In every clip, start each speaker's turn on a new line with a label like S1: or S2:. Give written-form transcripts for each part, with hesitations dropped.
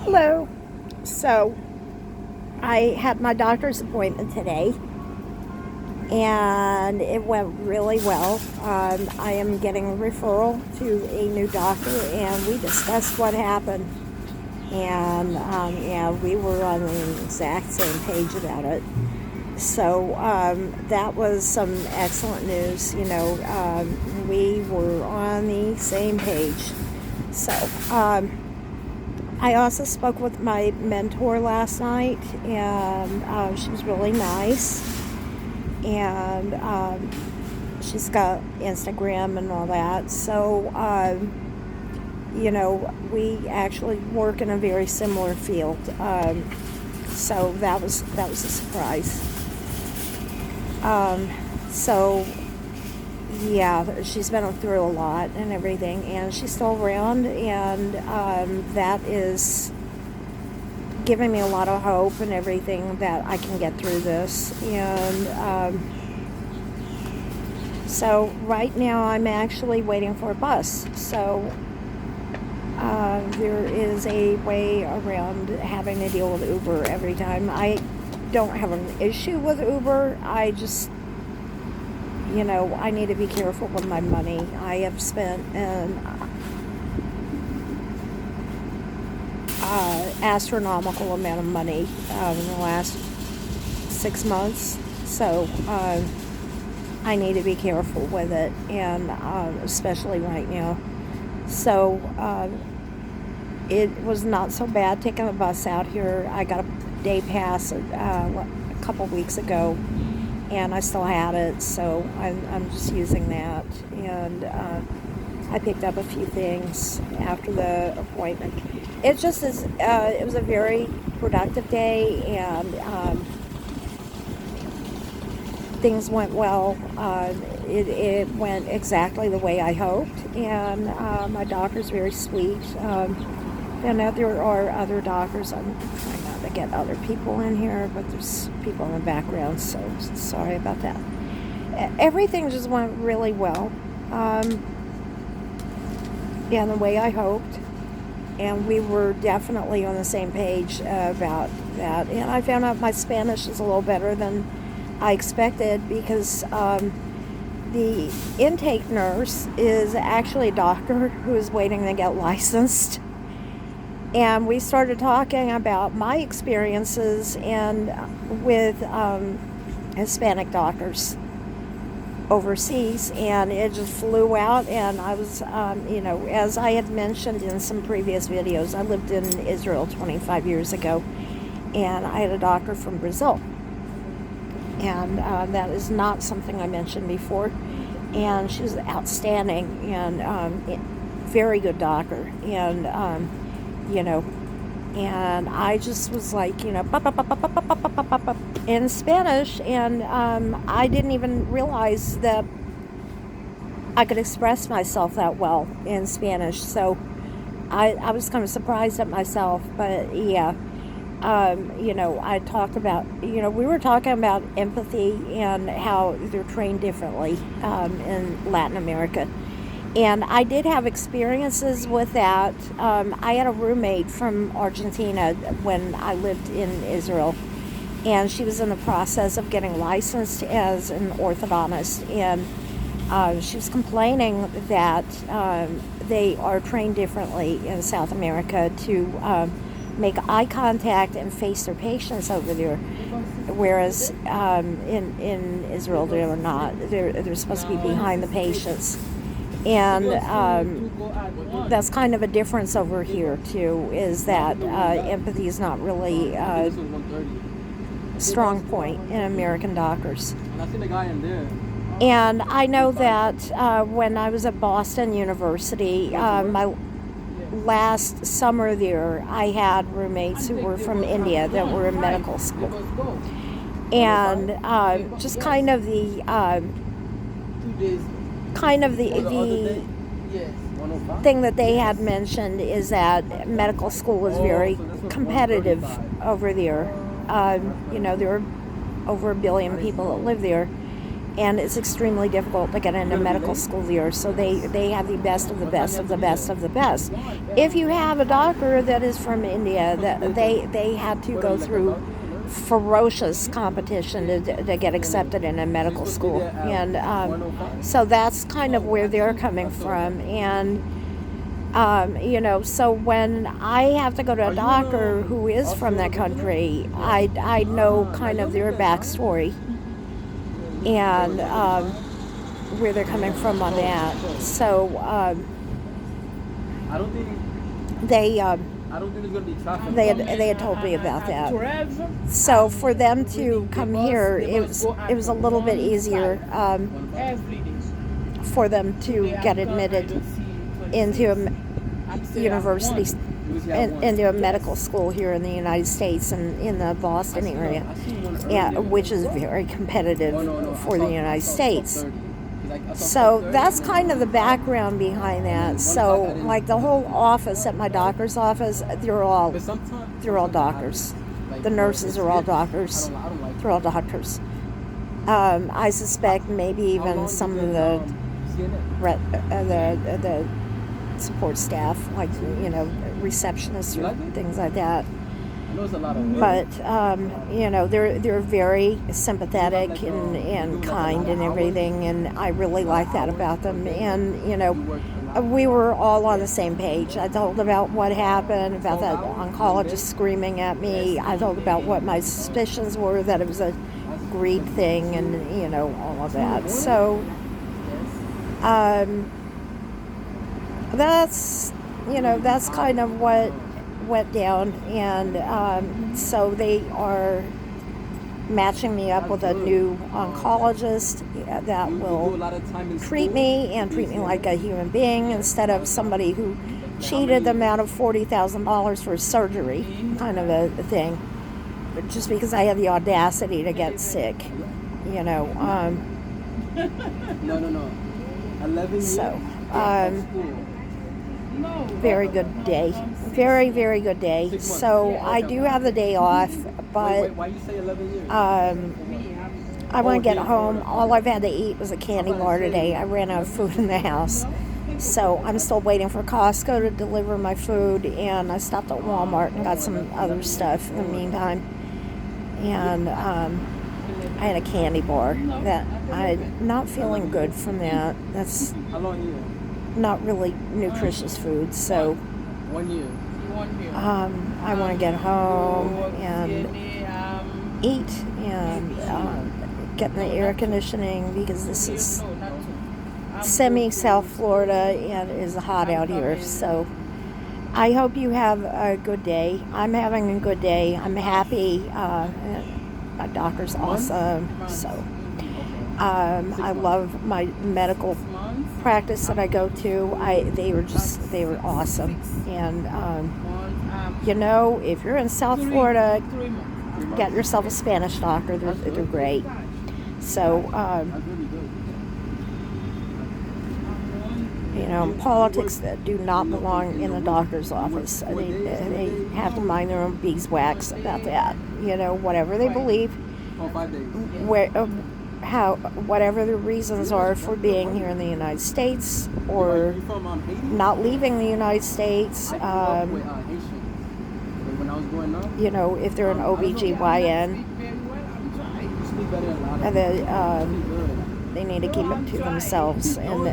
S1: Hello. So, I had my doctor's appointment today, and it went really well. I am getting a referral to a new doctor, and we discussed what happened. And yeah, we were on the exact same page about it. So, that was some excellent news. We were on the same page. So, I also spoke with my mentor last night, and she was really nice. And she's got Instagram and all that. So, we actually work in a very similar field. So that was a surprise. So yeah, she's been through a lot and everything, and she's still around, and that is giving me a lot of hope and everything that I can get through this. And so right now I'm actually waiting for a bus. So there is a way around having to deal with Uber every time. I don't have an issue with Uber. I just I need to be careful with my money. I have spent an astronomical amount of money in the last 6 months. So I need to be careful with it, and especially right now. So it was not so bad taking the bus out here. I got a day pass a couple weeks ago, and I still had it, so I'm just using that. And I picked up a few things after the appointment. It just is. It was a very productive day, and things went well. It went exactly the way I hoped, and my doctor's very sweet. And there are other doctors. I'm trying not to get other people in here, but there's people in the background, so sorry about that. Everything just went really well, and the way I hoped, and we were definitely on the same page about that. And I found out my Spanish is a little better than I expected, because the intake nurse is actually a doctor who is waiting to get licensed. And we started talking about my experiences with Hispanic doctors overseas, and it just flew out. And I was, as I had mentioned in some previous videos, I lived in Israel 25 years ago, and I had a doctor from Brazil. And that is not something I mentioned before. And she was outstanding and very good doctor. And and I just was like, in Spanish, and I didn't even realize that I could express myself that well in Spanish. So I was kind of surprised at myself, but yeah. I talked about, we were talking about empathy and how they're trained differently in Latin America. And I did have experiences with that. I had a roommate from Argentina when I lived in Israel, and she was in the process of getting licensed as an orthodontist. And she was complaining that they are trained differently in South America to make eye contact and face their patients over there, whereas in Israel they're not. They're supposed to be behind the patients. And that's kind of a difference over here too, is that empathy is not really a strong point in American doctors. And I know that when I was at Boston University, my last summer there, I had roommates who were from India that were in medical school. And just kind of the thing that they had mentioned is that medical school is very competitive over there. There are over 1 billion people that live there, and it's extremely difficult to get into medical school here. So they have the best of the best of the best of the best. If you have a doctor that is from India, that they had to go through ferocious competition to get accepted in a medical school, and so that's kind of where they're coming from. And so when I have to go to a doctor who is from that country, I know kind of their backstory and where they're coming from on that. So they had told me about that. So for them to come here, it was a little bit easier for them to get admitted into a university, into a medical school here in the United States and in the Boston area, which is very competitive for the United States. So that's kind of the background behind that. So like the whole office at my doctor's office, they're all doctors. The nurses are all doctors. They're all doctors. I suspect maybe even some of the support staff, like receptionists or things like that. But they're very sympathetic and kind and everything, and I really like that about them. And we were all on the same page. I told about what happened, about that oncologist screaming at me. I told about what my suspicions were, that it was a greed thing, and all of that. So that's kind of what went down. And so they are matching me up with a new oncologist that will treat me like a human being, instead of somebody who cheated them out of $40,000 for surgery, kind of a thing, just because I had the audacity to get sick. So very good day. Very, very good day. So I do have the day off, but I want to get home. All I've had to eat was a candy bar today. I ran out of food in the house. So I'm still waiting for Costco to deliver my food, and I stopped at Walmart and got some other stuff in the meantime. And I had a candy bar that I'm not feeling good from that. That's not really nutritious food. So I want to get home and eat and get in the air conditioning, because this is semi-South Florida and it is hot out here. So I hope you have a good day. I'm having a good day. I'm happy. My doctor's awesome. So I love my medical practice that I go to. They were awesome. And if you're in South Florida, get yourself a Spanish doctor. They're great. So politics that do not belong in the doctor's office. They have to mind their own beeswax about that. Whatever they believe, whatever the reasons are for being here in the United States or not leaving the United States. If they're an OBGYN, they need to keep it to themselves. And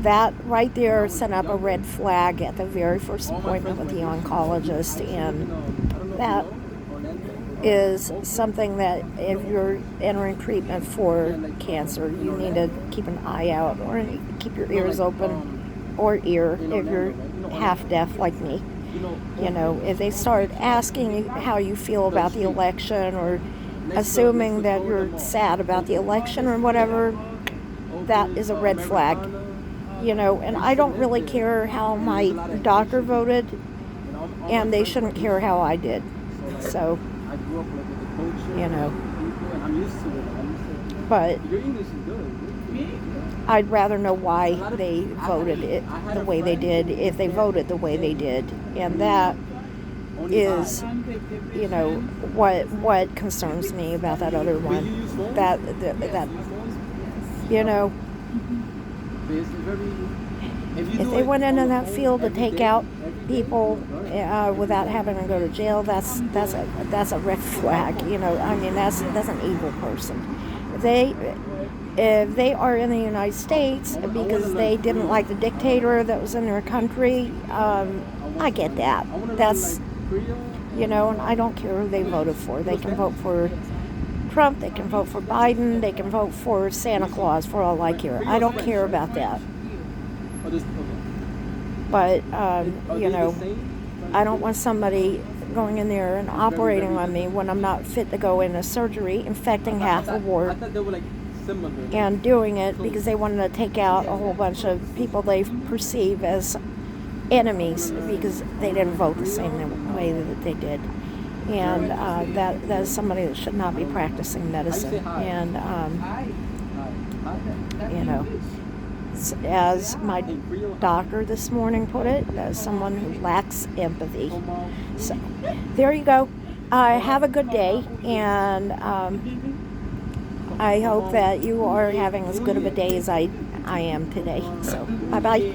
S1: that right there sent up a red flag at the very first appointment with the oncologist. And that is something that if you're entering treatment for cancer, you need to keep an eye out, or keep your ears open, or if you're half deaf like me. If they start asking you how you feel about the election, or assuming that you're sad about the election or whatever, that is a red flag. And I don't really care how my doctor voted, and they shouldn't care how I did. So, but I'd rather know why they voted it the way they did, if they voted the way they did. And that is, what concerns me about that other one. That you know, if they went into that field to take out people without having to go to jail, that's a red flag. I mean, that's an evil person. If they are in the United States because they didn't like the dictator that was in their country, I get that. That's, and I don't care who they voted for. They can vote for Trump, they can vote for Biden, they can vote for Santa Claus, for all I care. I don't care about that. But, I don't want somebody going in there and operating on me when I'm not fit to go into surgery, infecting half the ward, and doing it because they wanted to take out a whole bunch of people they perceive as enemies because they didn't vote the same way that they did. And that is somebody that should not be practicing medicine. And, as my doctor this morning put it, as someone who lacks empathy. So, there you go. Have a good day, and I hope that you are having as good of a day as I am today. So, bye-bye.